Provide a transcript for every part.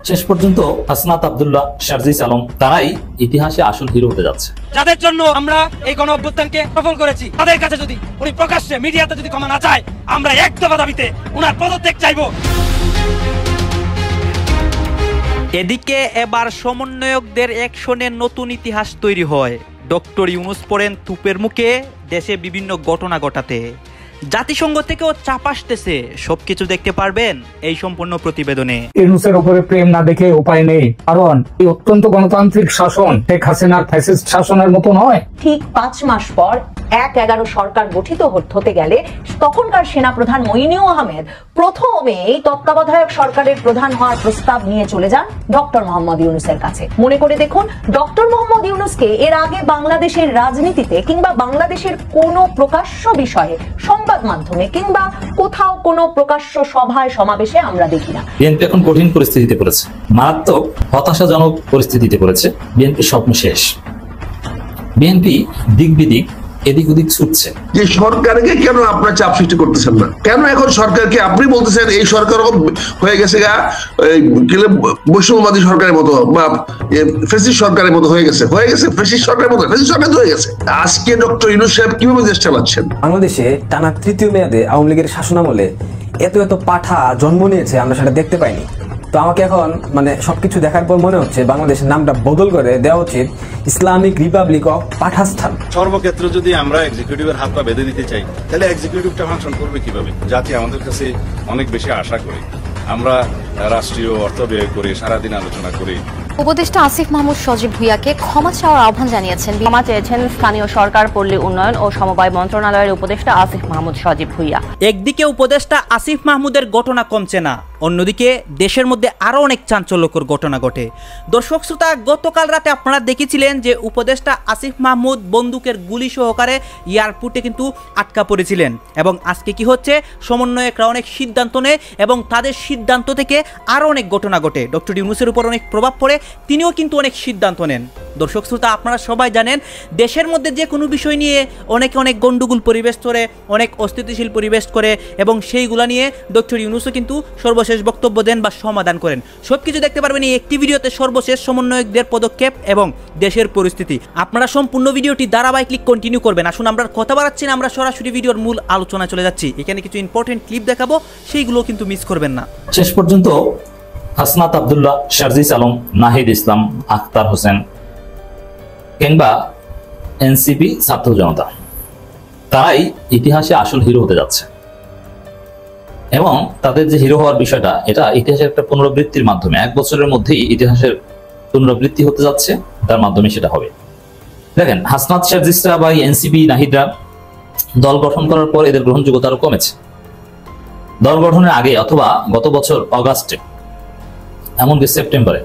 শেষ পর্যন্ত হাসনাত আব্দুল্লাহ, শারজিস আলম তারাই ইতিহাসে আসল হিরো হতে যাচ্ছে। যাদের জন্য আমরা এই গণ অভ্যুত্থানকে সফল করেছি, তাদের কাছে যদি উনি প্রকাশ্যে মিডিয়াতে যদি ক্ষমা না চায়, আমরা এক দফা দাবিতে উনার পদত্যাগ চাইবো। এদিকে এবার সমন্বয়কদের অ্যাকশনের নতুন ইতিহাস তৈরি হয়। ডক্টর ইউনূস পড়েন তুপের মুখে দেশে বিভিন্ন ঘটনা ঘটাতে। জাতিসংঘ থেকেও চাপ আসতেছে। সবকিছু দেখতে পারবেন এই সম্পূর্ণ প্রতিবেদনে। ইউনূসের উপরে প্রেম না দেখে উপায় নেই, কারণ এই অত্যন্ত গণতান্ত্রিক শাসন শেখ হাসিনার ফ্যাসিস্ট শাসনের মতো নয়। ঠিক 5 মাস পর 1-11 সরকার গঠিত হতে গেলে তখনকার সেনাপ্রধান মইনুল আহমেদ প্রথমে এই তত্ত্বাবধায়ক সরকারের প্রধান হওয়ার প্রস্তাব নিয়ে চলে যান ডক্টর মোহাম্মদ ইউনূসের কাছে। মনে করে দেখুন, ডক্টর মোহাম্মদ ইউনূসকে এর আগে বাংলাদেশের রাজনীতিতে কিংবা বাংলাদেশের কোনো প্রকাশ্য বিষয়ে সংবাদ মাধ্যমে কিংবা কোথাও কোনো প্রকাশ্য সভায় সমাবেশে আমরা দেখি না। বিএনপি এখন কঠিন পরিস্থিতিতে পড়েছে, মারাত্মক হতাশাজনক পরিস্থিতিতে পড়েছে। বিএনপি স্বপ্ন শেষ। বিএনপি দিক বিদিক এদিক ওদিক ছুটছে। যে সরকারকে কেন আপনার চাপ সৃষ্টি করতেছেন না? কেন এখন সরকারকে আপনি বলতেছেন এই সরকার হয়ে গেছে বৈষম্যবাদী সরকারের মতো বা ফ্যাসিস্ট সরকারের মতো হয়ে গেছে ফ্যাসিস্ট সরকারের মতো ফ্যাসিস্ট সরকার হয়ে গেছে। আজকে ডক্টর ইউনূস সাহেব কিভাবে দেশ চালাচ্ছেন? বাংলাদেশে টানা তৃতীয় মেয়াদে আওয়ামী লীগের শাসনামলে এত পাঠা জন্ম নিয়েছে, আমরা সেটা দেখতে পাইনি। তো আমাকে এখন সবকিছু দেখার পর মনে হচ্ছে বাংলাদেশের নামটা বদল করে দেওয়া উচিত ইসলামিক রিপাবলিক অফ পাঠাস্থান। সর্বক্ষেত্রে যদি আমরা এক্সিকিউটিভের হাত পা বেঁধে দিতে চাই, তাহলে এক্সিকিউটিভটা ফাংশন করবে কিভাবে? জাতি আমাদের কাছে অনেক বেশি আশা করে, আমরা রাষ্ট্রীয় অর্থ ব্যয় করে সারাদিন আলোচনা করি। উপদেষ্টা আসিফ মাহমুদ সজীব ভুঁইয়াকে ক্ষমা চাওয়ার আহ্বান জানিয়েছেন। ক্ষমা চেয়েছেন স্থানীয় সরকার, পল্লী উন্নয়ন ও সমবায় মন্ত্রণালয়ের উপদেষ্টা আসিফ মাহমুদ সজীব ভুঁইয়া। একদিকে উপদেষ্টা আসিফ মাহমুদের ঘটনা কমছে না, অন্যদিকে দেশের মধ্যে আরো অনেক চাঞ্চল্যকর ঘটনা ঘটে। দর্শক শ্রোতা, গতকাল রাতে আপনারা দেখেছিলেন যে উপদেষ্টা আসিফ মাহমুদ বন্দুকের গুলি সহকারে এয়ারপোর্টে কিন্তু আটকা পড়েছিলেন। এবং আজকে কি হচ্ছে, সমন্বয়করা অনেক সিদ্ধান্ত নেয় এবং তাদের সিদ্ধান্ত থেকে আরো অনেক ঘটনা ঘটে। ডক্টর ইউনূসের উপর অনেক প্রভাব পড়ে, তিনিও কিন্তু অনেক সিদ্ধান্ত নেন। দর্শক শ্রোতা, আপনারা সবাই জানেন দেশের মধ্যে যে কোনো বিষয় নিয়ে অনেক গন্ডগোল পরিবেশ করে, অনেক অস্থিতিশীল পরিবেশ করে এবং সেইগুলা নিয়ে ডক্টর ইউনূসও কিন্তু সর্বশেষ বক্তব্য দেন বা সমাধান করেন। সবকিছু দেখতে পারবেন এই একটি ভিডিওতে, সর্বশেষ সমন্বয়কদের পদক্ষেপ এবং দেশের পরিস্থিতি। আপনারা সম্পূর্ণ ভিডিওটি ধারাবাহিক কন্টিনিউ করবেন। আসুন, আমরা কথা বাড়াচ্ছি না, আমরা সরাসরি ভিডিওর মূল আলোচনা চলে যাচ্ছি। এখানে কিছু ইম্পর্টেন্ট ক্লিপ দেখাবো, সেইগুলো কিন্তু মিস করবেন না। শেষ পর্যন্ত হাসনাত আব্দুল্লাহ, শারজিস আলম, নাহিদ ইসলাম, আখতার হোসেন কিংবা এনসিপি, ছাত্র জনতা তারাই ইতিহাসে আসল হিরো হতে যাচ্ছে। এবং তাদের যে হিরো হওয়ার বিষয়টা, এটা ইতিহাসের একটা পুনরাবৃত্তির মাধ্যমে 1 বছরের মধ্যেই ইতিহাসের পুনরাবৃত্তি হতে যাচ্ছে, তার মাধ্যমে সেটা হবে। দেখেন, হাসনাত, শারজিসরা বা এনসিপি, নাহিদরা দল গঠন করার পর এদের গ্রহণযোগ্যতা আরো কমেছে। দল গঠনের আগে অথবা গত বছর অগাস্টে, এমনকি সেপ্টেম্বরে,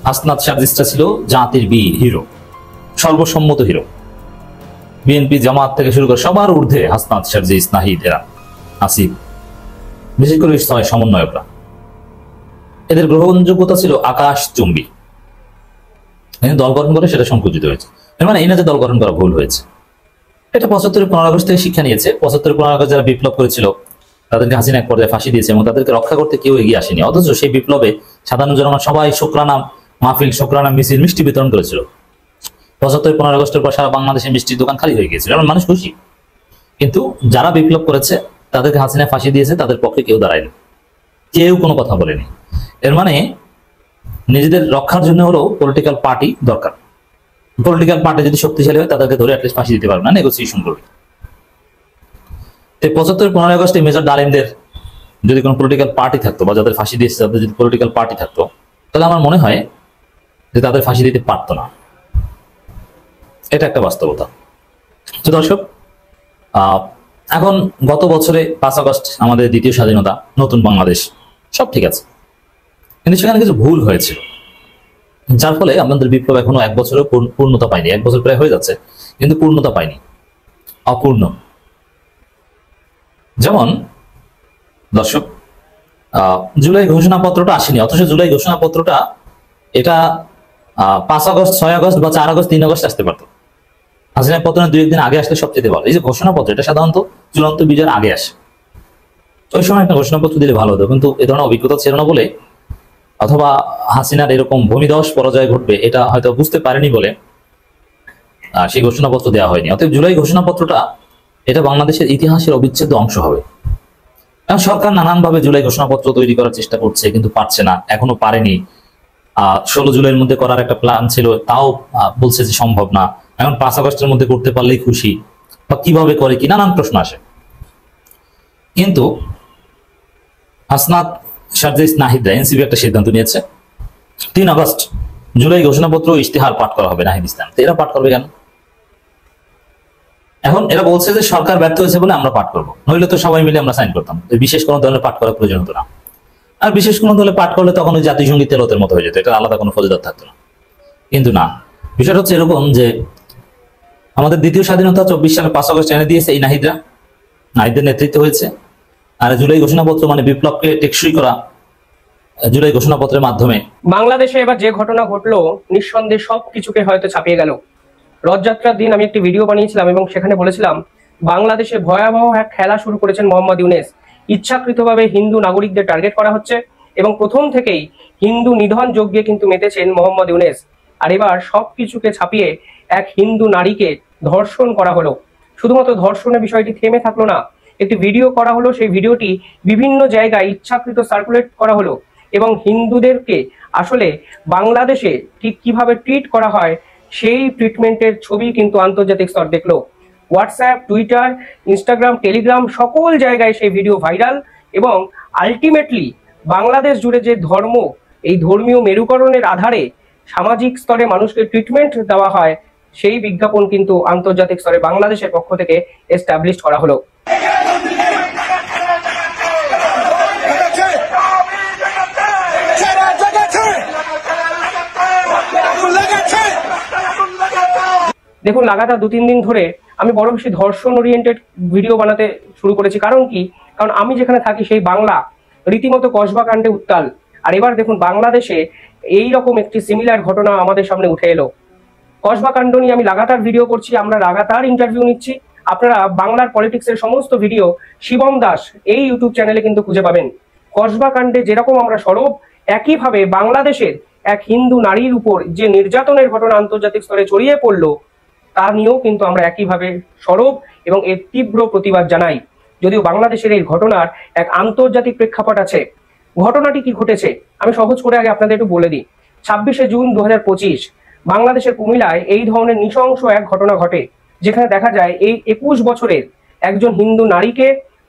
হাসনাত, শারজিসরা ছিল জাতির বীর, হিরো, সর্বসম্মত হিরো। বিএনপি, জামাত থেকে শুরু করে সবার ঊর্ধ্বে হাসনাত, শারজিস, নাহিদ, এরা, আসিফ, বিশেষ করে সমন্বয়করা, এদের গ্রহণযোগ্যতা ছিল আকাশচুম্বী। দল গঠন করে সেটা সংকুচিত হয়েছে। এই না যে দল গঠন করা ভুল হয়েছে। এটা 75-15 আগস্ট থেকে শিক্ষা নিয়েছে। 75-15 আগস্ট যারা বিপ্লব করেছিল তাদেরকে হাসিনা এক পর্যায়ে ফাঁসি দিয়েছে এবং তাদেরকে রক্ষা করতে কেউ এগিয়ে আসেনি। অথচ সেই বিপ্লবে সাধারণ জনগণ সবাই শুকরানা মাহফিল, শুকরানা মিছিল, মিষ্টি বিতরণ করেছিল। 75-15 আগস্টের পর সারা বাংলাদেশে মিষ্টির দোকান খালি হয়ে গিয়েছিল, মানুষ খুশি। কিন্তু যারা বিপ্লব করেছে তাদেরকে হাসিনা ফাঁসি দিয়েছে, তাদের পক্ষে কেউ দাঁড়ায়নি, কেউ কোনো কথা বলেনি। এর মানে নিজেদের রক্ষার জন্য হলো পলিটিক্যাল পার্টি দরকার। পলিটিক্যাল পার্টি যদি শক্তিশালী হয় তাদেরকে ধরে অ্যাটলিস্ট ফাঁসি দিতে পারবে না, নেগোসিয়েশন করবে। 75-15 আগস্টে মেজর ডালিমদের যদি কোনো পলিটিক্যাল পার্টি থাকতো বা যাদের ফাঁসি দিয়েছে তাদের যদি পলিটিক্যাল পার্টি থাকতো, তাহলে আমার মনে হয় যে তাদের ফাঁসি দিতে পারতো না। এটা একটা বাস্তবতা। তো দর্শক, এখন গত বছরে 5 আগস্ট আমাদের দ্বিতীয় স্বাধীনতা, নতুন বাংলাদেশ, সব ঠিক আছে, কিন্তু সেখানে কিছু ভুল হয়েছিল, যার ফলে আমাদের বিপ্লব এখনো 1 বছরেও পূর্ণতা পায়নি। 1 বছর প্রায় হয়ে যাচ্ছে কিন্তু পূর্ণতা পায়নি, অপূর্ণ। যেমন দর্শক, জুলাই ঘোষণাপত্রটা আসেনি, অথচ জুলাই ঘোষণাপত্রটা এটা 5 আগস্ট, 6 আগস্ট বা 4 আগস্ট, 3 আগস্ট আসতে পারতো। হাসিনা পতনের 2-1 দিন আগে আসলে সবচেয়ে ভালো। এই যে ঘোষণাপত্র, এটা সাধারণত চূড়ান্ত বিজয়ের আগে আসে। ওই সময় একটা ঘোষণাপত্র দিলে ভালো হতো, কিন্তু এ ধরনের অভিজ্ঞতা ছিল না বলে অথবা হাসিনার এরকম ভূমিধস পরাজয় ঘটবে এটা হয়তো বুঝতে পারেনি বলে সেই ঘোষণাপত্র দেওয়া হয়নি। অতএব জুলাই ঘোষণাপত্রটা এটা বাংলাদেশের ইতিহাসের অবিচ্ছেদ্য অংশ হবে। এখন সরকার নানানভাবে জুলাই ঘোষণাপত্র তৈরি করার চেষ্টা করছে, কিন্তু পারছে না, এখনো পারেনি। 16 জুলাইয়ের মধ্যে করার একটা প্ল্যান ছিল, তাও বলছে যে সম্ভব না। এখন 5 আগস্টের মধ্যে করতে পারলেই খুশি, বা কিভাবে করে কি নানান প্রশ্ন আসে। কিন্তু হাসনাত, শারজিস, নাহিদরা এনসিপি একটা সিদ্ধান্ত নিয়েছে 3 আগস্ট জুলাই ঘোষণাপত্র ইশতেহার পাঠ করা হবে নাহিদ ইসলাম। তো এরা পাঠ করবে কেন? এখন এরা বলছে যে সরকার ব্যর্থ হয়েছে বলে আমরা পাঠ করবো, নইলে তো সবাই মিলে আমরা সাইন করতাম। বিশেষ কোনো ধরনের পাঠ করার প্রয়োজন হতো না। আর বিশেষ কোনো দলে পাঠ করলে তখন ওই জাতীয় সঙ্গীত তেলাওয়াতের মতো হয়ে যেত, এটা আলাদা কোনো ফজিলত থাকতো না। কিন্তু না, বিষয়টা হচ্ছে এরকম যে আমাদের দ্বিতীয় স্বাধীনতা 24 সালে 5 আগস্ট এনে দিয়েছে এই নাহিদদের নেতৃত্ব হয়েছে। আর জুলাই ঘোষণাপত্র মানে বিপ্লবকে টেকসই করা জুলাই ঘোষণাপত্রের মাধ্যমে। বাংলাদেশে এবার যে ঘটনা ঘটলো নিঃসন্দেহে সবকিছুকে হয়তো ছাপিয়ে গেল। রথযাত্রার দিন আমি একটি ভিডিও বানিয়েছিলাম এবং সেখানে বলেছিলাম বাংলাদেশে ভয়াবহ এক খেলা শুরু করেছেন মোহাম্মদ ইউনূস। ইচ্ছাকৃতভাবে হিন্দু নাগরিকদের টার্গেট করা হচ্ছে এবং প্রথম থেকেই হিন্দু নিধন যজ্ঞে কিন্তু মেতেছেন মোহাম্মদ ইউনূস। আর এবার সবকিছুকে ছাপিয়ে এক হিন্দু নারীকে ধর্ষণ করা হলো। শুধুমাত্র ধর্ষণের বিষয়টি থেমে থাকলো না, একটি ভিডিও করা হলো, সেই ভিডিওটি বিভিন্ন জায়গায় ইচ্ছাকৃত সার্কুলেট করা হলো এবং হিন্দুদেরকে আসলে বাংলাদেশে ঠিক কিভাবে ট্রিট করা হয় সেই ট্রিটমেন্টের ছবি কিন্তু আন্তর্জাতিক স্তর দেখলো। হোয়াটসঅ্যাপ, টুইটার, ইনস্টাগ্রাম, টেলিগ্রাম সকল জায়গায় সেই ভিডিও ভাইরাল এবং আলটিমেটলি বাংলাদেশ জুড়ে যে ধর্ম, এই ধর্মীয় মেরুকরণের আধারে সামাজিক স্তরে মানুষকে ট্রিটমেন্ট দেওয়া হয় সেই বিজ্ঞাপন কিন্তু আন্তর্জাতিক স্তরে বাংলাদেশের পক্ষ থেকে এস্টাবলিশ করা হলো। দেখুন, লাগাতার 2-3 দিন ধরে আমি বড় বেশি ধর্ষণ ওরিয়েন্টেড ভিডিও বানাতে শুরু করেছি। কারণ কি? কারণ আমি যেখানে থাকি সেই বাংলা রীতিমতো কসবা কাণ্ডে উত্তাল। আর এবার দেখুন বাংলাদেশে এই রকম একটি সিমিলার ঘটনা আমাদের সামনে উঠে এলো। কসবা কাণ্ড নিয়ে আমি লাগাতার ভিডিও করছি, আমরা লাগাতার ইন্টারভিউ নিচ্ছি। আপনারা বাংলার পলিটিক্সের সমস্ত ভিডিও শিবম দাস এই ইউটিউব চ্যানেলে কিন্তু খুঁজে পাবেন। কসবা কাণ্ডে যেরকম আমরা সরব, একইভাবে বাংলাদেশের এক হিন্দু নারীর উপর যে নির্যাতনের ঘটনা আন্তর্জাতিক স্তরে ছড়িয়ে পড়লো তা নিয়েও কিন্তু আমরা একইভাবে সরব এবং এর তীব্র প্রতিবাদ জানাই। যদিও বাংলাদেশের এই ঘটনার এক আন্তর্জাতিক প্রেক্ষাপট আছে। ঘটনাটি কি ঘটেছে আমি সহজ করে আগে আপনাদের একটু বলে দিই। 26শে জুন 2025 বাংলাদেশের কুমিল্লায় এই ধরনের নৃশংস এক ঘটনা ঘটে, যেখানে দেখা যায় এই 21 বছরের একজন হিন্দু নারীকে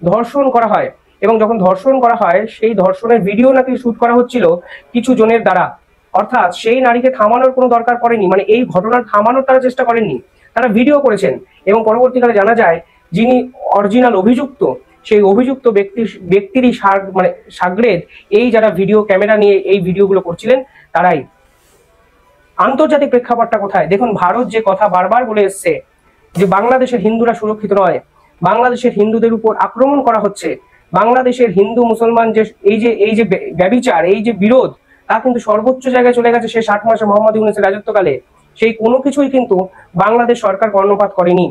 ধর্ষণ করা হয় এবং যখন ধর্ষণ করা হয় সেই ধর্ষণের ভিডিও নাকি শুট করা হচ্ছিল কিছু জনের দ্বারা। অর্থাৎ সেই নারীকে থামানোর কোনো দরকার পড়েনি, মানে এই ঘটনার থামানোর তারা চেষ্টা করেননি, তারা ভিডিও করেছেন। এবং পরবর্তীকালে জানা যায় যিনি অরিজিনাল অভিযুক্ত সেই অভিযুক্ত ব্যক্তিরই সাগরেদ এই যারা ভিডিও ক্যামেরা নিয়ে এই ভিডিওগুলো করছিলেন তারাই। আন্তর্জাতিক প্রেক্ষাপটটা কোথায় দেখুন, ভারত যে কথা বারবার বলে এসছে যে বাংলাদেশের হিন্দুরা সুরক্ষিত নয়, বাংলাদেশের হিন্দুদের উপর আক্রমণ করা হচ্ছে, বাংলাদেশের হিন্দু মুসলমান যে এই যে ব্যভিচার, এই যে বিরোধ, তা কিন্তু সর্বোচ্চ জায়গায় চলে গেছে সে 60 মাসে মোহাম্মদ ইউনূসের রাজত্বকালে। সেই কোনো কিছুই কিন্তু বাংলাদেশ সরকার কর্ণপাত করেনি।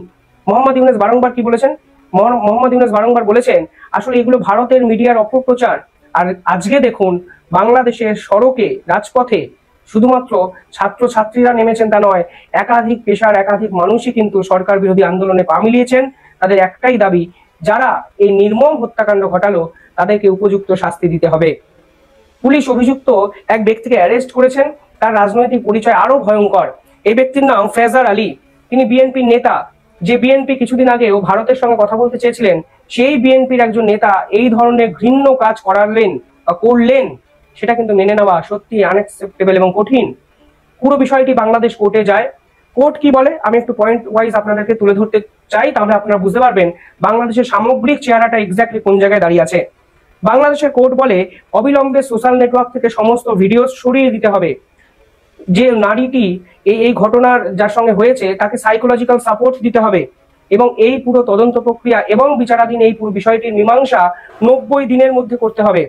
মোহাম্মদ ইউনূস বারংবার কি বলেছেন? মোহাম্মদ ইউনূস বারংবার বলেছেন আসলে এগুলো ভারতের মিডিয়ার অপপ্রচার। আর আজকে দেখুন বাংলাদেশের সড়কে, রাজপথে শুধুমাত্র ছাত্রছাত্রীরা নেমেছেন তা নয়, একাধিক পেশার একাধিক মানুষই কিন্তু সরকার বিরোধী আন্দোলনে পা মিলিয়েছেন। তাদের একটাই দাবি, যারা এই নির্মম হত্যাকাণ্ড ঘটালো তাদেরকে উপযুক্ত শাস্তি দিতে হবে। পুলিশ অভিযুক্ত এক ব্যক্তিকে অ্যারেস্ট করেছেন, তার রাজনৈতিক পরিচয় আরো ভয়ঙ্কর। এই ব্যক্তির নাম ফেজার আলী, তিনি বিএনপির নেতা। যে বিএনপি কিছুদিন আগেও ভারতের সঙ্গে কথা বলতে চেয়েছিলেন, সেই বিএনপির একজন নেতা এই ধরনের ঘৃণ্য কাজ করলেন, সেটা কিন্তু মেনে নেওয়া সত্যি আনএক্সেপ্টেবল এবং কঠিন। পুরো বিষয়টি বাংলাদেশ কোর্টে যায়। কোর্ট কি বলে আমি একটু পয়েন্ট ওয়াইজ আপনাদেরকে তুলে ধরতে চাই, তাহলে আপনারা বুঝতে পারবেন বাংলাদেশের সামগ্রিক চেহারাটা এক্স্যাক্টলি কোন জায়গায় দাঁড়িয়ে আছে। বাংলাদেশের কোর্ট বলে অবিলম্বে সোশ্যাল নেটওয়ার্ক থেকে সমস্ত ভিডিও সরিয়ে দিতে হবে। যে নারীটি এই ঘটনার যার সঙ্গে হয়েছে তাকে সাইকোলজিক্যাল সাপোর্ট দিতে হবে এবং এই পুরো তদন্ত প্রক্রিয়া এবং বিচারাধীন এই পুরো বিষয়টির মীমাংসা 90 দিনের মধ্যে করতে হবে।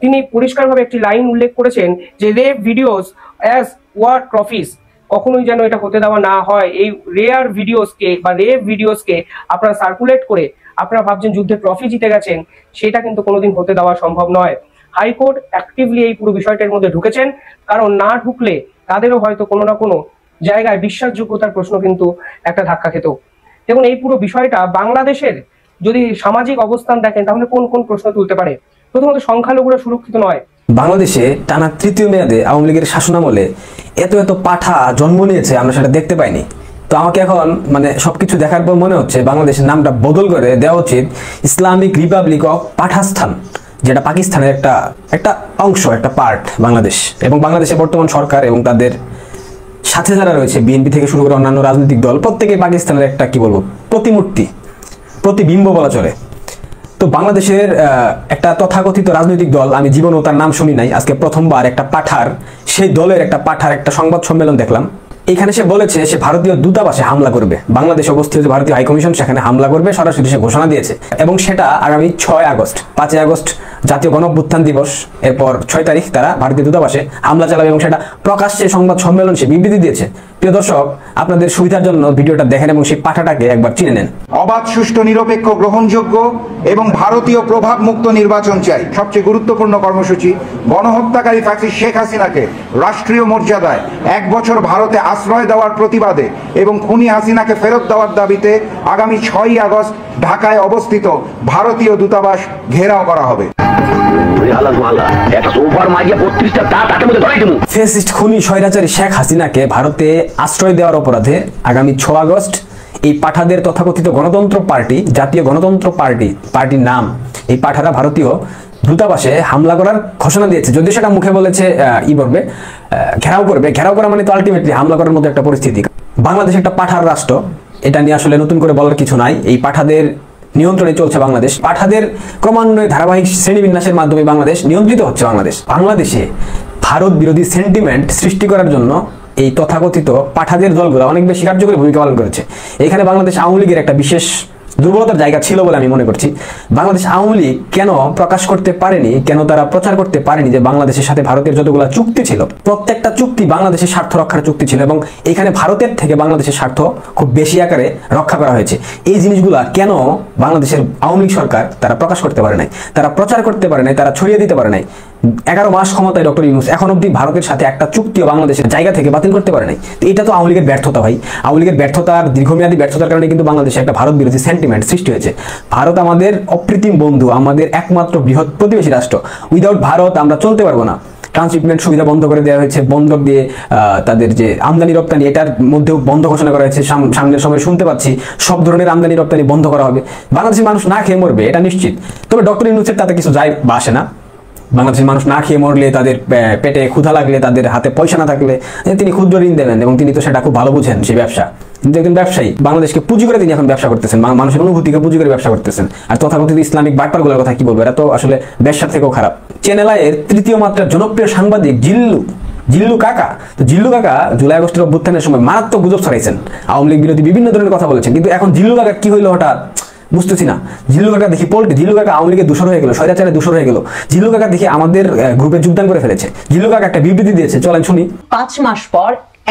তিনি পরিষ্কারভাবে একটি লাইন উল্লেখ করেছেন যে rape videos as war trophies, কখনোই যেন এটা হতে দেওয়া না হয়। এই রেয়ার ভিডিওসকে বা রেপ ভিডিওসকে আপনারা সার্কুলেট করে আপনারা ভাবছেন যুদ্ধে ট্রফি জিতে গেছেন, সেটা কিন্তু কোনোদিন হতে দেওয়া সম্ভব নয়। হাইকোর্ট অ্যাক্টিভলি এই পুরো বিষয়টার মধ্যে ঢুকেছেন, কারণ না ঢুকলে তাদেরও হয়তো কোনো না কোনো জায়গায় বিশ্বাসযোগ্যতার প্রশ্ন কিন্তু একটা ধাক্কা খেত। দেখুন, এই পুরো বিষয়টা বাংলাদেশের যদি সামাজিক অবস্থান দেখেন তাহলে কোন কোন প্রশ্ন তুলতে পারে। প্রথমত, সংখ্যালঘুরা সুরক্ষিত নয়। বাংলাদেশে টানা তৃতীয় মেয়াদে আওয়ামী লীগের শাসনামলে এত পাঠা জন্ম নিয়েছে, আমরা সেটা দেখতে পাইনি। তো আমাকে এখন মানে সবকিছু দেখার পর মনে হচ্ছে বাংলাদেশের নামটা বদল করে দেওয়া উচিত ইসলামিক রিপাবলিক অফ পাঠাস্থান, যেটা পাকিস্তানের একটা অংশ, একটা পার্ট বাংলাদেশ। এবং বাংলাদেশের বর্তমান সরকার এবং তাদের সাথে যারা রয়েছে, বিএনপি থেকে শুরু করে অন্যান্য রাজনৈতিক দল, প্রত্যেকে পাকিস্তানের একটা কি বলবো প্রতিমূর্তি, প্রতিবিম্ব বলা চলে। তো বাংলাদেশের একটা তথাকথিত রাজনৈতিক দল, আমি জীবনেও তার নাম শুনি নাই, আজকে প্রথমবার একটা পাঠার, সেই দলের একটা পাঠার একটা সংবাদ সম্মেলন দেখলাম। এখানে সে বলেছে সে ভারতীয় দূতাবাসে হামলা করবে, বাংলাদেশে অবস্থিত যে ভারতীয় হাইকমিশন সেখানে হামলা করবে, সরাসরি সে ঘোষণা দিয়েছে। এবং সেটা আগামী 6 আগস্ট, 5 আগস্ট জাতীয় গণঅভ্যুত্থান দিবস, এরপর 6 তারিখ তারা ভারতীয় দূতাবাসে হামলা চালাবে এবং সেটা প্রকাশ্যে সংবাদ সম্মেলন সে বিবৃতি দিয়েছে। প্রিয় দর্শক, আপনাদের সুবিধার জন্য ভিডিওটা দেখেন এবং সেই পাঠাটাকে একবার চিনে নেন। অবাধ, সুষ্ঠু, নিরপেক্ষ, গ্রহণযোগ্য এবং ভারতীয় প্রভাব মুক্ত নির্বাচন চাই। সবচেয়ে গুরুত্বপূর্ণ কর্মসূচি, গণহত্যাকারী ফ্যাসিস্ট শেখ হাসিনাকে রাষ্ট্রীয় মর্যাদায় 1 বছর ভারতে আশ্রয় দেওয়ার প্রতিবাদে এবং খুনি হাসিনাকে ফেরত দেওয়ার দাবিতে আগামী 6 আগস্ট ঢাকায় অবস্থিত ভারতীয় দূতাবাস ঘেরাও করা হবে। ফ্যাসিস্ট খুনি স্বৈরাচারী শেখ হাসিনাকে ভারতে আশ্রয় দেওয়ার অপরাধে আগামী 6 আগস্ট এই পাঠাদের তথাকথিত গণতন্ত্র পার্টি, জাতীয় গণতন্ত্র পার্টির নাম, এই পাঠারা ভারতীয় দূতাবাসে হামলা করার ঘোষণা দিয়েছে। যদিও সেটা মুখে বলেছে ঘেরাও করবে। ঘেরাও করা মানে তো আলটিমেটলি হামলা করার মতো একটা পরিস্থিতি। বাংলাদেশ একটা পাঠার রাষ্ট্র, এটা নিয়ে আসলে নতুন করে বলার কিছু নাই। এই পাঠাদের নিয়ন্ত্রণে চলছে বাংলাদেশ। পাঠাদের ক্রমান্বয়ে ধারাবাহিক শ্রেণীবিন্যাসের মাধ্যমে বাংলাদেশ নিয়ন্ত্রিত হচ্ছে। বাংলাদেশে ভারত বিরোধী সেন্টিমেন্ট সৃষ্টি করার জন্য এই তথাকথিত পাঠাদের দলগুলো অনেক বেশি কার্যকরী ভূমিকা পালন করেছে। এখানে বাংলাদেশ আওয়ামী লীগের একটা বিশেষ দুর্বলতার জায়গা ছিল বলে আমি মনে করছি। বাংলাদেশ আওয়ামী লীগ কেন প্রকাশ করতে পারেনি, কেন তারা প্রচার করতে পারেনি যে বাংলাদেশের সাথে ভারতের যতগুলো চুক্তি ছিল, প্রত্যেকটা চুক্তি বাংলাদেশের স্বার্থ রক্ষার চুক্তি ছিল এবং এখানে ভারতের থেকে বাংলাদেশের স্বার্থ খুব বেশি আকারে রক্ষা করা হয়েছে। এই জিনিসগুলা কেন বাংলাদেশের আওয়ামী লীগ সরকার তারা প্রকাশ করতে পারে নাই, তারা প্রচার করতে পারে নাই, তারা ছড়িয়ে দিতে পারে নাই। 11 মাস ক্ষমতায় ডক্টর ইউনূস এখন অব্দি ভারতের সাথে একটা চুক্তিও বাংলাদেশের জায়গা থেকে বাতিল করতে পারে নাই। তো এটা তো আওয়ামী লীগের ব্যর্থতা ভাই। আওয়ামী লীগের ব্যর্থতার, দীর্ঘমেয়াদী ব্যর্থতার কারণে কিন্তু বাংলাদেশে একটা ভারত বিরোধী সেন্টিমেন্ট সৃষ্টি হয়েছে। ভারত আমাদের অপ্রতিম বন্ধু, আমাদের একমাত্র বৃহৎ প্রতিবেশী রাষ্ট্র। উইদাউট ভারত আমরা চলতে পারবো না। ট্রান্সশিপমেন্ট সুবিধা বন্ধ করে দেওয়া হয়েছে, বন্দর দিয়ে তাদের যে আমদানি রপ্তানি এটার মধ্যেও বন্ধ ঘোষণা করা হয়েছে। সামনের সময় শুনতে পাচ্ছি সব ধরনের আমদানি রপ্তানি বন্ধ করা হবে। বাংলাদেশের মানুষ না খেয়ে মরবে, এটা নিশ্চিত। তবে ডক্টর ইউনূসের তাতে কিছু যায় বা আসে না। বাংলাদেশের মানুষ না খেয়ে মরলে, তাদের পেটে ক্ষুধা লাগলে, তাদের হাতে পয়সা না থাকলে তিনি ক্ষুদ্র ঋণ দেবেন এবং তিনি তো সেটা খুব ভালো বুঝেন সেই ব্যবসা। কিন্তু একজন ব্যবসায়ী, বাংলাদেশকে পুঁজি করে তিনি এখন ব্যবসা করতেছেন, মানুষের অনুভূতিকে পুঁজি করে ব্যবসা করতেছেন। আর তথাকথিত ইসলামিক বাটপারগুলোর কথা কি বলবো, এরা তো আসলে ব্যবসার থেকেও খারাপ। চ্যানেল আইয়ের 3য় মাত্রার জনপ্রিয় সাংবাদিক জিল্লু কাকা, তো জিল্লু কাকা জুলাই আগস্টের অভ্যুত্থানের সময় মারাত্মক গুজব ছড়াইছেন, আওয়ামী লীগ বিরোধী বিভিন্ন ধরনের কথা বলেছেন। কিন্তু এখন জিল্লু কাকা কি হইলো হঠাৎ বুঝতেছি না। জিল্লু কাকা দেখি পোল্টে, জিল্লু কাকা আওয়ামী লীগের দূষণ হয়ে গেল, স্বৈরাচারে দূষণ হয়ে গেল। জিল্লু কাকা দেখি আমাদের গ্রুপে যোগদান করে ফেলেছে। জিল্লু কাকা একটা বিবৃতি দিয়েছে, চলেন শুনি। 5 মাস পর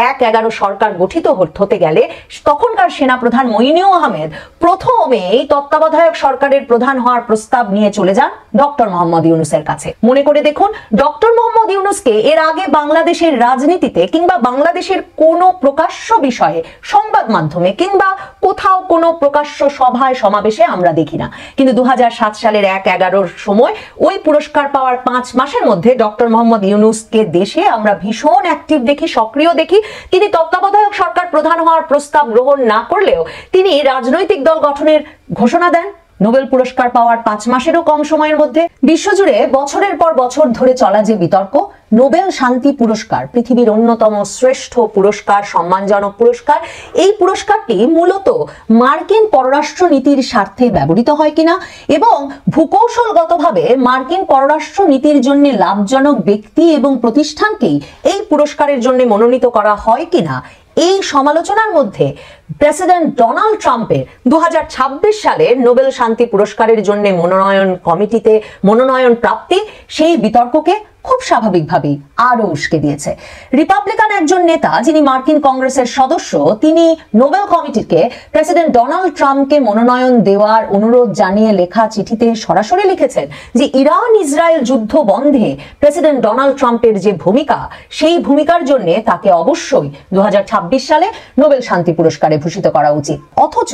1-11 সরকার গঠিত হতে গেলে তখনকার সেনাপ্রধান মইনুল আহমেদ প্রথমেই তত্ত্বাবধায়ক সরকারের প্রধান হওয়ার প্রস্তাব নিয়ে চলে যান ডক্টর মোহাম্মদ ইউনূসের কাছে। মনে করে দেখুন, ডক্টর মোহাম্মদ ইউনূসকে এর আগে বাংলাদেশের রাজনীতিতে কিংবা বাংলাদেশের কোনো প্রকাশ্য বিষয়ে সংবাদ মাধ্যমে কিংবা কোথাও কোনো প্রকাশ্য সভায় সমাবেশে আমরা দেখি না। কিন্তু 2007 সালের 1-11 সময় ওই পুরস্কার পাওয়ার 5 মাসের মধ্যে ডক্টর মোহাম্মদ ইউনূসকে দেশে আমরা ভীষণ অ্যাক্টিভ দেখি, সক্রিয় দেখি। তিনি তত্ত্বাবধায়ক সরকার প্রধান হওয়ার প্রস্তাব গ্রহণ না করলেও তিনি রাজনৈতিক দল গঠনের ঘোষণা দেন। নোবেল পুরস্কার পাওয়ার 5 মাসেরও কম সময়ের মধ্যে বিশ্বজুড়ে বছরের পর বছর ধরে চলা যে বিতর্ক, নোবেল শান্তি পুরস্কার পৃথিবীর অন্যতম শ্রেষ্ঠ পুরস্কার, সম্মানজনক পুরস্কার, এই পুরস্কারটি মূলত মার্কিন পররাষ্ট্র নীতির স্বার্থে ব্যবহৃত হয় কিনা এবং ভূকৌশলগতভাবে মার্কিন পররাষ্ট্র নীতির জন্য লাভজনক ব্যক্তি এবং প্রতিষ্ঠানকেই এই পুরস্কারের জন্য মনোনীত করা হয় কিনা, এই সমালোচনার মধ্যে প্রেসিডেন্ট ডোনাল্ড ট্রাম্পের 2026 সালের নোবেল শান্তি পুরস্কারের জন্য মনোনয়ন কমিটিতে মনোনয়ন প্রাপ্তি সেই বিতর্ককে খুব স্বাভাবিকভাবেই আরো উস্কে দিয়েছে। রিপাবলিকান একজন নেতা যিনি মার্কিন কংগ্রেসের সদস্য, তিনি নোবেল কমিটিকে প্রেসিডেন্ট ডোনাল্ড ট্রাম্পকে মনোনয়ন দেওয়ার অনুরোধ জানিয়ে লেখা চিঠিতে সরাসরি লিখেছেন যে ইরান ইসরায়েল যুদ্ধ বন্ধে প্রেসিডেন্ট ডোনাল্ড ট্রাম্পের যে ভূমিকা, সেই ভূমিকার জন্য তাকে অবশ্যই 2026 সালে নোবেল শান্তি পুরস্কারে ভূষিত করা উচিত। অথচ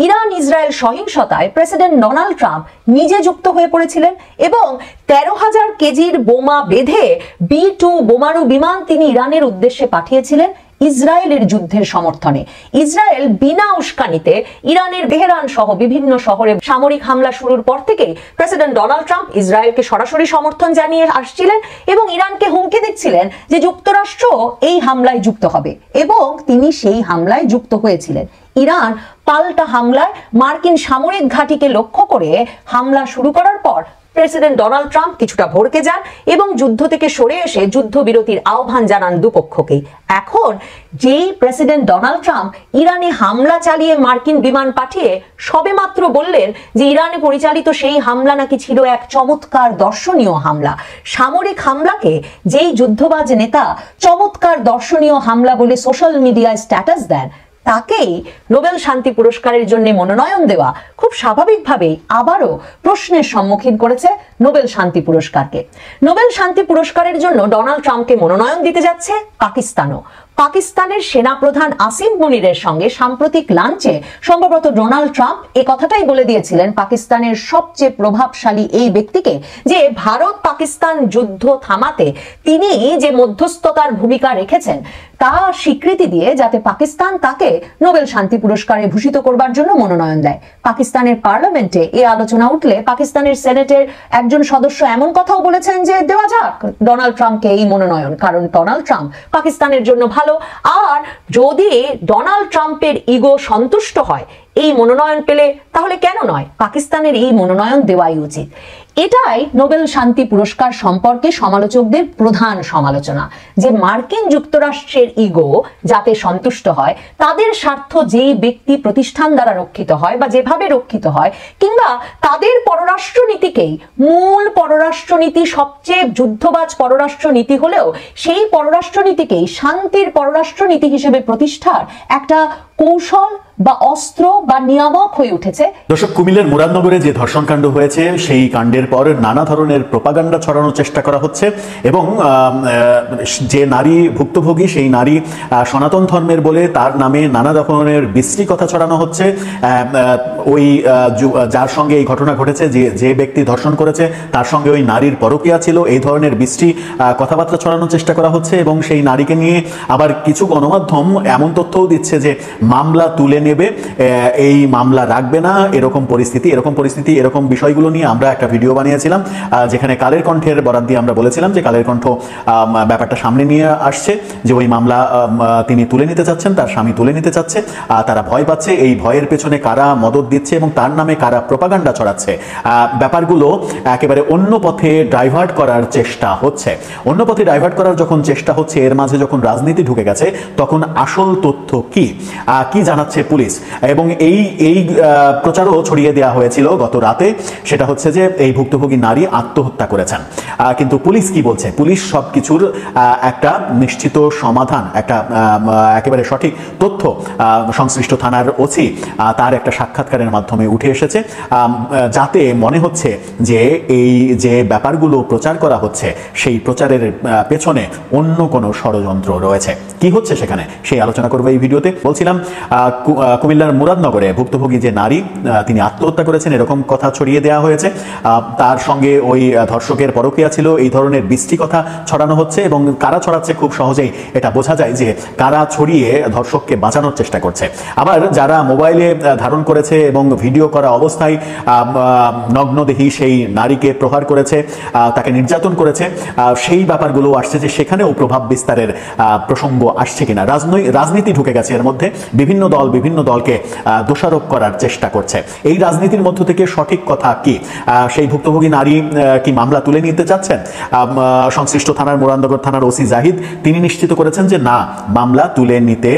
ইরান ইসরায়েল সহিংসতায় প্রেসিডেন্ট ডোনাল্ড ট্রাম্প নিজে যুক্ত হয়ে পড়েছিলেন এবং 13,000 কেজির বোমা বেঁধে B-2 বোমারু বিমান তিনি ইরানের উদ্দেশ্যে পাঠিয়েছিলেন ইসরায়েলের যুদ্ধের সমর্থনে। ইসরায়েল বিনা উস্কানিতে ইরানের তেহরান সহ বিভিন্ন শহরে সামরিক হামলা শুরুর পর থেকেই প্রেসিডেন্ট ডোনাল্ড ট্রাম্প ইসরায়েলকে সরাসরি সমর্থন জানিয়ে আসছিলেন এবং ইরানকে হুমকি দিচ্ছিলেন যে যুক্তরাষ্ট্র এই হামলায় যুক্ত হবে, এবং তিনি সেই হামলায় যুক্ত হয়েছিলেন। ইরান পাল্টা হামলায় মার্কিন সামরিক ঘাঁটিকে লক্ষ্য করে হামলা শুরু করার পর প্রেসিডেন্ট ডোনাল্ড ট্রাম্প কিছুটা ভড়কে যান এবং যুদ্ধ থেকে সরে এসে যুদ্ধবিরতির আহ্বান জানান দুপক্ষকেই। এখন যেই প্রেসিডেন্ট ডোনাল্ড ট্রাম্প ইরানে হামলা চালিয়ে মার্কিন বিমান পাঠিয়ে সবেমাত্র বললেন যে ইরানে পরিচালিত সেই হামলা নাকি ছিল এক চমৎকার দর্শনীয় হামলা, সামরিক হামলাকে যেই যুদ্ধবাজ নেতা চমৎকার দর্শনীয় হামলা বলে সোশ্যাল মিডিয়ায় স্ট্যাটাস দেন, তাকেই নোবেল শান্তি পুরস্কারের জন্য মনোনয়ন দেওয়া খুব স্বাভাবিকভাবেই আবারও প্রশ্নের সম্মুখীন করেছে নোবেল শান্তি পুরস্কারকে। নোবেল শান্তি পুরস্কারের জন্য ডোনাল্ড ট্রাম্পকে মনোনয়ন দিতে যাচ্ছে পাকিস্তানও। পাকিস্তানের সেনাপ্রধান আসিম মুনিরের সঙ্গে সাম্প্রতিক লাঞ্চে সম্ভবত ডোনাল্ড ট্রাম্প এ কথাটাই বলে দিয়েছিলেন পাকিস্তানের সবচেয়ে প্রভাবশালী এই ব্যক্তিকে যে ভারত পাকিস্তান যুদ্ধ থামাতে তিনি যে মধ্যস্থতার ভূমিকা রেখেছেন তা স্বীকৃতি দিয়ে যাতে পাকিস্তান তাকে নোবেল শান্তি পুরস্কারে ভূষিত করবার জন্য মনোনয়ন দেয়। পাকিস্তানের পার্লামেন্টে এই আলোচনা উঠলে পাকিস্তানের সেনেটের একজন সদস্য এমন কথাও বলেছেন যে দেওয়া যাক ডোনাল্ড ট্রাম্পকে এই মনোনয়ন, কারণ ডোনাল্ড ট্রাম্প পাকিস্তানের জন্য ভালো, আর যদি ডোনাল্ড ট্রাম্পের ইগো সন্তুষ্ট হয় এই মনোনয়ন পেলে তাহলে কেন নয়, পাকিস্তানের এই মনোনয়ন দেওয়াই উচিত। এটাই নোবেল শান্তি পুরস্কার সম্পর্কে সমালোচকদের প্রধান সমালোচনা, যে মার্কিন যুক্তরাষ্ট্রের ইগো যাতে সন্তুষ্ট হয়, তাদের স্বার্থ যেই ব্যক্তি প্রতিষ্ঠান দ্বারা রক্ষিত হয় বা যেভাবে রক্ষিত হয়, কিংবা তাদের পররাষ্ট্রনীতিকেই মূল পররাষ্ট্রনীতি সবচেয়ে যুদ্ধবাজ পররাষ্ট্রনীতি হলেও সেই পররাষ্ট্রনীতিকেই শান্তির পররাষ্ট্রনীতি হিসেবে প্রতিষ্ঠার একটা কৌশল বা অস্ত্র বা নিয়ামক হয়ে উঠেছে। দর্শক, কুমিল্লার মুরাদনগরে যে ধর্ষণকাণ্ড হয়েছে সেই কাণ্ডের পর নানা ধরনের প্রোপাগান্ডা ছড়ানোর চেষ্টা করা হচ্ছে এবং যে নারী ভুক্তভোগী সেই নারী সনাতন ধর্মের বলে তার নামে নানা ধরনের বিশ্রী কথা ছড়ানো হচ্ছে। ওই যার সঙ্গে এই ঘটনা ঘটেছে, যে ব্যক্তি ধর্ষণ করেছে তার সঙ্গে ওই নারীর পরকীয়া ছিল, এই ধরনের বিশ্রী কথাবার্তা ছড়ানোর চেষ্টা করা হচ্ছে এবং সেই নারীকে নিয়ে আবার কিছু গণমাধ্যম এমন তথ্যও দিচ্ছে যে মামলা তুলে নেবে, এই মামলা রাখবে না, এরকম পরিস্থিতি এরকম বিষয়গুলো নিয়ে আমরা একটা ভিডিও বানিয়েছিলাম, যেখানে কালের কণ্ঠের বরাত দিয়ে আমরা বলেছিলাম যে কালের কণ্ঠ ব্যাপারটা সামনে নিয়ে আসছে যে ওই মামলা তিনি তুলে নিতে চাচ্ছেন, তার স্বামী তুলে নিতে চাচ্ছে, তারা ভয় পাচ্ছে, এই ভয়ের পেছনে কারা মদত দিচ্ছে এবং তার নামে কারা প্রোপাগান্ডা ছড়াচ্ছে, ব্যাপারগুলো একেবারে অন্য পথে ডাইভার্ট করার চেষ্টা হচ্ছে। অন্য পথে ডাইভার্ট করার যখন চেষ্টা হচ্ছে, এর মাঝে যখন রাজনীতি ঢুকে গেছে, তখন আসল তথ্য কি জানাচ্ছে পুলিশ, এবং এই প্রচারও ছড়িয়ে দেওয়া হয়েছিল গত রাতে, সেটা হচ্ছে যে এই ভুক্তভোগী নারী আত্মহত্যা করেছেন। কিন্তু পুলিশ কি বলছে? পুলিশ সবকিছুর একটা নিশ্চিত সমাধান, একটা একেবারে সঠিক তথ্য সংশ্লিষ্ট থানার ওসি তার একটা সাক্ষাৎকারের মাধ্যমে উঠে এসেছে, যাতে মনে হচ্ছে যে এই যে ব্যাপারগুলো প্রচার করা হচ্ছে সেই প্রচারের পেছনে অন্য কোনো ষড়যন্ত্র রয়েছে। কি হচ্ছে সেখানে সেই আলোচনা করবো এই ভিডিওতে। বলছিলাম কুমিল্লার মুরাদনগরে ভুক্তভোগী যে নারী তিনি আত্মহত্যা করেছেন এরকম কথা ছড়িয়ে দেওয়া হয়েছে, তার সঙ্গে ওই ধর্ষকের পরকীয়া ছিল, এই ধরনের বিশ্রী কথা ছড়ানো হচ্ছে এবং কারা ছড়াচ্ছে খুব সহজেই এটা বোঝা যায় যে কারা ছড়িয়ে ধর্ষককে বাঁচানোর চেষ্টা করছে। আবার যারা মোবাইলে ধারণ করেছে এবং ভিডিও করা অবস্থায় নগ্নদেহী সেই নারীকে প্রহার করেছে, তাকে নির্যাতন করেছে, সেই ব্যাপারগুলো আসছে যে সেখানেও প্রভাব বিস্তারের প্রসঙ্গ আসছে কিনা। রাজনীতি ঢুকে গেছে এর মধ্যে, বিভিন্ন দল বিভিন্ন বিভিন্ন দলকে দোষারোপ করার চেষ্টা করছে। এই রাজনীতির মধ্য থেকে সঠিক কথা কি? সেই ভুক্তভোগী নারী কি মামলা তুলে নিতে চাচ্ছেন? সংশ্লিষ্ট থানার মুরাদনগর থানার ওসি জাহিদ তিনি নিশ্চিত করেছেন যে না, মামলা তুলে নিতে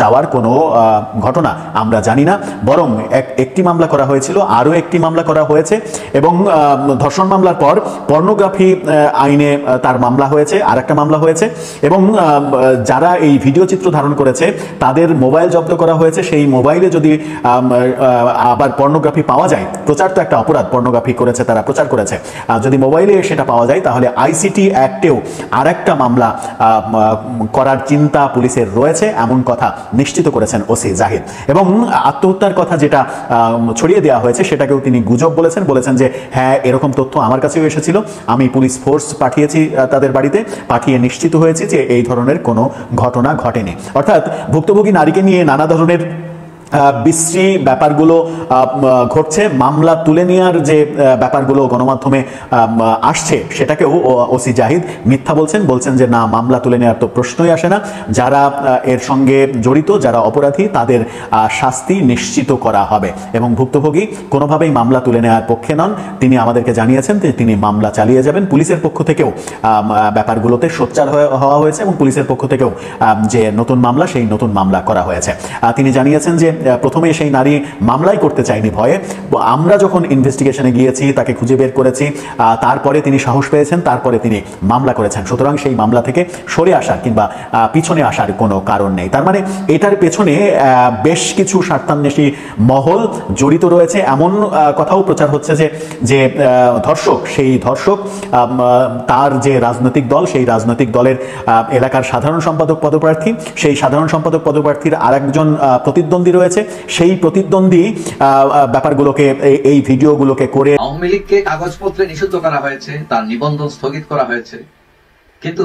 চাওয়ার কোনো ঘটনা আমরা জানি না, বরং একটি মামলা করা হয়েছিল, আরও একটি মামলা করা হয়েছে এবং ধর্ষণ মামলার পর পর্নোগ্রাফি আইনে তার মামলা হয়েছে, আর একটা মামলা হয়েছে এবং যারা এই ভিডিও চিত্র ধারণ করেছে তাদের মোবাইল জব্দ করা হয়েছে। সেই মোবাইলে যদি আবার পর্নোগ্রাফি পাওয়া যায়, প্রচার তো একটা অপরাধ, পর্নোগ্রাফি করেছে তারা, প্রচার করেছে, যদি মোবাইলে সেটা পাওয়া যায় তাহলে আইসিটি অ্যাক্টেও আর একটা মামলা করার চিন্তা পুলিশের রয়েছে, এমন কথা নিশ্চিত করেছেন ওসি জাহিদ। এবং আত্মহত্যার কথা যেটা ছড়িয়ে দেওয়া হয়েছে সেটাকেও তিনি গুজব বলেছেন যে হ্যাঁ, এরকম তথ্য আমার কাছেও এসেছিল, আমি পুলিশ ফোর্স পাঠিয়েছি তাদের বাড়িতে, পাঠিয়ে নিশ্চিত হয়েছি যে এই ধরনের কোনো ঘটনা ঘটেনি। অর্থাৎ ভুক্তভোগী নারীকে নিয়ে নানা ধরনের বিশ্রী ব্যাপারগুলো ঘটছে। মামলা তুলে নেওয়ার যে ব্যাপারগুলো গণমাধ্যমে আসছে সেটাকেও ওসি জাহিদ মিথ্যা বলছেন যে না, মামলা তুলে নেওয়ার তো প্রশ্নই আসে না, যারা এর সঙ্গে জড়িত, যারা অপরাধী তাদের শাস্তি নিশ্চিত করা হবে এবং ভুক্তভোগী কোনোভাবেই মামলা তুলে নেওয়ার পক্ষে নন। তিনি আমাদেরকে জানিয়েছেন যে তিনি মামলা চালিয়ে যাবেন। পুলিশের পক্ষ থেকেও ব্যাপারগুলোতে সোচ্চার হওয়া হয়েছে এবং পুলিশের পক্ষ থেকেও যে নতুন মামলা, সেই নতুন মামলা করা হয়েছে। তিনি জানিয়েছেন যে প্রথমে সেই নারী মামলাই করতে চায়নি ভয়ে, আমরা যখন ইনভেস্টিগেশনে গিয়েছি, তাকে খুঁজে বের করেছি, তারপরে তিনি সাহস পেয়েছেন, তারপরে তিনি মামলা করেছেন। সুতরাং সেই মামলা থেকে সরে আসার কিংবা পিছনে আসার কোনো কারণ নেই। তার মানে এটার পেছনে বেশ কিছু স্বার্থান্বেষী মহল জড়িত রয়েছে, এমন কথাও প্রচার হচ্ছে যে ধর্ষক, সেই ধর্ষক তার যে রাজনৈতিক দল, সেই রাজনৈতিক দলের এলাকার সাধারণ সম্পাদক পদপ্রার্থী, সেই সাধারণ সম্পাদক পদপ্রার্থীর আরেকজন প্রতিদ্বন্দ্বী রয়েছে, সেই প্রতিদ্বন্দ্বী ব্যাপারগুলোকে, এই ভিডিওগুলোকে করে আওয়ামী লীগকে কাগজপত্রে নিষিদ্ধ করা হয়েছে, তার নিবন্ধন স্থগিত করা হয়েছে, কিন্তু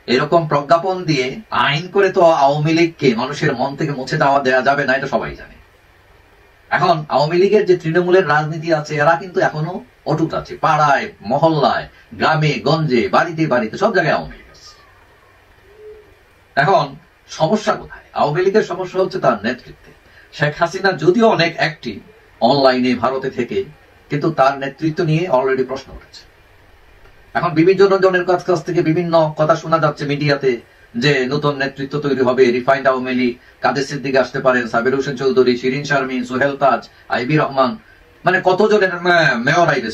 এরকম প্রজ্ঞাপন দিয়ে আইন করে তো আওয়ামী লীগকে মানুষের মন থেকে মুছে দেওয়া যাবে না, এটা সবাই জানে। এখন আওয়ামী লীগের যে তৃণমূলের রাজনীতি আছে, এরা কিন্তু এখনো অটুট আছে, পাড়ায়, মহল্লায়, গ্রামে গঞ্জে, বাড়িতে বাড়িতে, সব জায়গায় আওয়ামী লীগ আছে। এখন সমস্যা কোথায়? আওয়ামী লীগের সমস্যা হচ্ছে তার নেতৃত্বে। শেখ হাসিনা যদিও অনেক অ্যাক্টিভ অনলাইনে ভারতে থেকে, কিন্তু তার নেতৃত্ব নিয়ে অলরেডি প্রশ্ন উঠেছে। এখন বিভিন্ন জনের কাছ থেকে বিভিন্ন কথা শোনা যাচ্ছে মিডিয়াতে যে নতুন নেতৃত্ব তৈরি হবে, রিফাইন্ড আওয়ামী লীগ, কাদের সিদ্দিক আসতে পারেন, সাবির হোসেন চৌধুরী, শিরিন শারমিন, সোহেল তাজ, আইবি রহমান, মানে কতজনের মেয়র আইবে,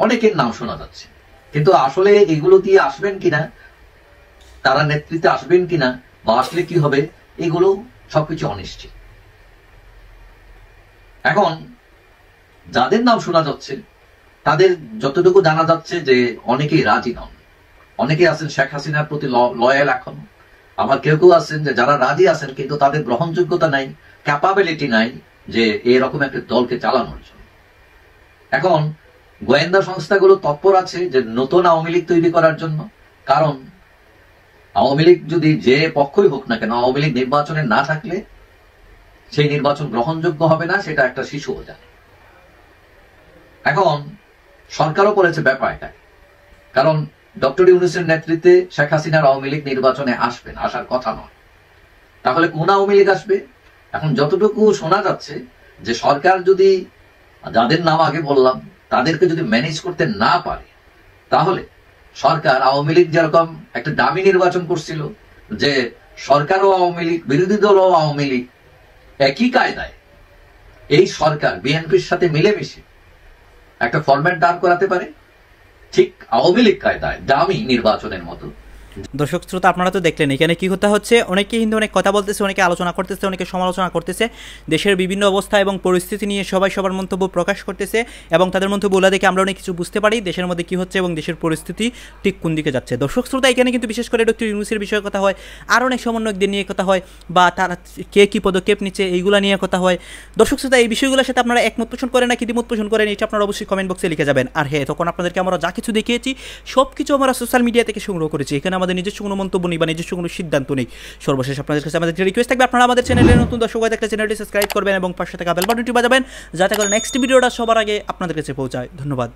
অনেকের নাম শোনা যাচ্ছে। কিন্তু আসলে এগুলো দিয়ে আসবেন কিনা, তারা নেতৃত্বে আসবেন কিনা, বা আসলে কি হবে, এগুলো সবকিছু অনিশ্চিত। এখন যাদের নাম শোনা যাচ্ছে তাদের যতটুকু জানা যাচ্ছে যে অনেকেই রাজি নন, অনেকে আছেন শেখ হাসিনার প্রতি লয়াল এখন, আবার কেউ আছেন যে যারা রাজি আছেন কিন্তু তাদের গ্রহণযোগ্যতা নাই, ক্যাপাবিলিটি নাই যে এরকম একটা দলকে চালানোর জন্য। এখন গোয়েন্দা সংস্থাগুলো তৎপর আছে যে নতুন আওয়ামী লীগ তৈরি করার জন্য, কারণ আওয়ামী লীগ যদি যে পক্ষই হোক না কেন, আওয়ামী লীগ নির্বাচনে না থাকলে সেই নির্বাচন গ্রহণযোগ্য হবে না, সেটা একটা শিশুও জানে। এখন সরকারও করেছে ব্যাপারটা, কারণ ডক্টর ইউনূসের নেতৃত্বে শেখ হাসিনার আওয়ামী লীগ নির্বাচনে আসবেন, আসার কথা নয়। তাহলে কোন আওয়ামী লীগ আসবে? এখন যতটুকু শোনা যাচ্ছে যে সরকার যদি যাদের নাম আগে বললাম তাদেরকে যদি ম্যানেজ করতে না পারে, তাহলে সরকার আওয়ামী লীগ যেরকম একটা দামি নির্বাচন করছিল যে সরকারও আওয়ামী লীগ, বিরোধী দলও আওয়ামী লীগ, একই কায়দায় এই সরকার বিএনপির সাথে মিলেমিশে একটা ফরম্যাট দাঁড় করাতে পারে, ঠিক আওয়ামী লীগ কায়দায় দামি নির্বাচনের মতো। দর্শক শ্রোতা, আপনারা তো দেখলেন এখানে কি হতে হচ্ছে। অনেকে কিন্তু অনেক কথা বলতেছে, অনেকে আলোচনা করতেছে, অনেকে সমালোচনা করতেছে, দেশের বিভিন্ন অবস্থা এবং পরিস্থিতি নিয়ে সবাই সবার মন্তব্য প্রকাশ করতেছে এবং তাদের মন্তব্য বলে দেখে আমরা অনেক কিছু বুঝতে পারি দেশের মধ্যে কি হচ্ছে এবং দেশের পরিস্থিতি ঠিক কোন দিকে যাচ্ছে। দর্শক শ্রোতা, এখানে কিন্তু বিশেষ করে ডক্টর ইউনূসের বিষয়ে কথা হয়, আর অনেক সমন্বয়কদের নিয়ে কথা হয়, বা তারা কে কী পদক্ষেপ নিচ্ছে এইগুলো নিয়ে কথা হয়। দর্শক শ্রোতা, এই বিষয়গুলোর সাথে আপনারা একমত পোষণ করেন না কি দ্বিমত পোষণ করেন, এটা আপনারা অবশ্যই কমেন্ট বক্সে লিখে যাবেন। আর হ্যাঁ, তখন আপনাদেরকে আমরা যা কিছু দেখিয়েছি সব কিছু আমরা সোশ্যাল মিডিয়া থেকে সংগ্রহ করেছি, এখানে আমাদের নিজস্ব কোনো মন্তব্য নেই বা নিজস্ব কোনো সিদ্ধান্ত নেই। সর্বশেষ আপনাদের কাছে আমাদের রিকোয়েস্ট থাকবে, আপনারা আমাদের চ্যানেলে নতুন দর্শক হয়ে থাকলে চ্যানেলটি সাবস্ক্রাইব করবেন এবং পাশে থাকা বেল বাটনটি বাজাবেন, যাতে করে নেক্সট ভিডিওটা সবার আগে আপনাদের কাছে পৌঁছায়। ধন্যবাদ।